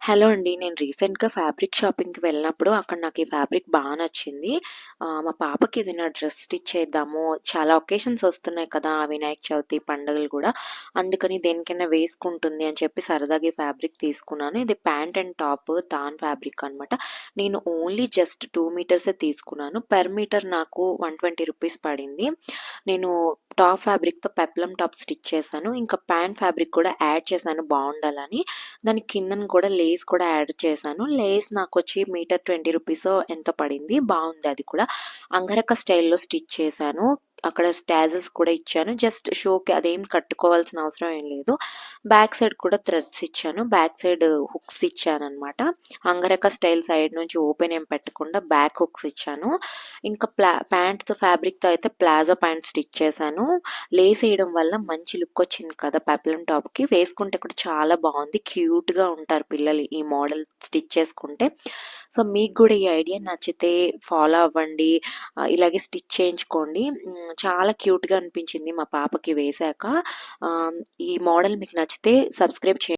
Hello అండి. నేను రీసెంట్‌గా ఫ్యాబ్రిక్ షాపింగ్‌కి వెళ్ళినప్పుడు అక్కడ నాకు ఈ ఫ్యాబ్రిక్ నచ్చింది. మా పాపకి ఏదైనా డ్రెస్ స్టిచ్ చేద్దాము. చాలా ఒకేషన్స్ వస్తున్నాయి కదా! వినాయక చవితి పండుగలు గూడా. అందుకని దేనికైనా వేసుకుంటుంది అని చెప్పి సరదాగా ఈ ఫ్యాబ్రిక్ తీసుకున్నాను. ఇది pant and top Dhaan fabric అనమాట. నేను ఓన్లీ జస్ట్ 2 మీటర్సే తీసుకున్నాను. పర్ మీటర్ నాకు 120 రూపీస్ పడింది. నేను టాప్ ఫ్యాబ్రిక్‌తో పెప్లమ్ టాప్ స్టిచ్ చేశాను. ఇంకా ప్యాంట్ ఫ్యాబ్రిక్ కూడా యాడ్ చేశాను బావుండాలని. దాని కిందన కూడా లేస్ కూడా యాడ్ చేశాను. లేస్ నాకొచ్చి మీటర్ 20 రూపీసో ఎంతో పడింది. బావుంది అది కూడా. అంగరక స్టైల్‌లో స్టిచ్ చేశాను. అక్కడ స్టాజెస్ కూడా ఇచ్చాను. జస్ట్ షోకి అదేం కట్టుకోవాల్సిన అవసరం ఏం లేదు. బ్యాక్ సైడ్ కూడా థ్రెడ్స్ ఇచ్చాను. బ్యాక్ సైడ్ హుక్స్ ఇచ్చాననమాట. అంగరక స్టైల్ సైడ్ నుంచి ఓపెన్ ఏం పెట్టకుండా బ్యాక్ హుక్స్ ఇచ్చాను. ఇంకా ప్యాంట్‌తో ఫ్యాబ్రిక్‌తో అయితే ప్లాజో ప్యాంట్ స్టిచ్ చేశాను. లేస్ ఎయడం వల్ల మంచి లుక్ వచ్చింది కదా! పెప్లమ్ టాప్‌కి. వేసుకుంటే కూడా చాలా బావుంది. క్యూట్‌గా ఉంటారు పిల్లలు ఈ మోడల్ స్టిచ్ చేసుకుంటే. సో, మీకు గూడా ఈ ఐడియా నచ్చితే ఫాలో అవ్వండి. ఇలాగే స్టిచ్ చేయించుకోండి. చాలా క్యూట్‌గా అనిపించింది మా పాపకి వేశాక. ఈ మోడల్ మీకు నచ్చితే సబ్స్క్రైబ్ చేయండి.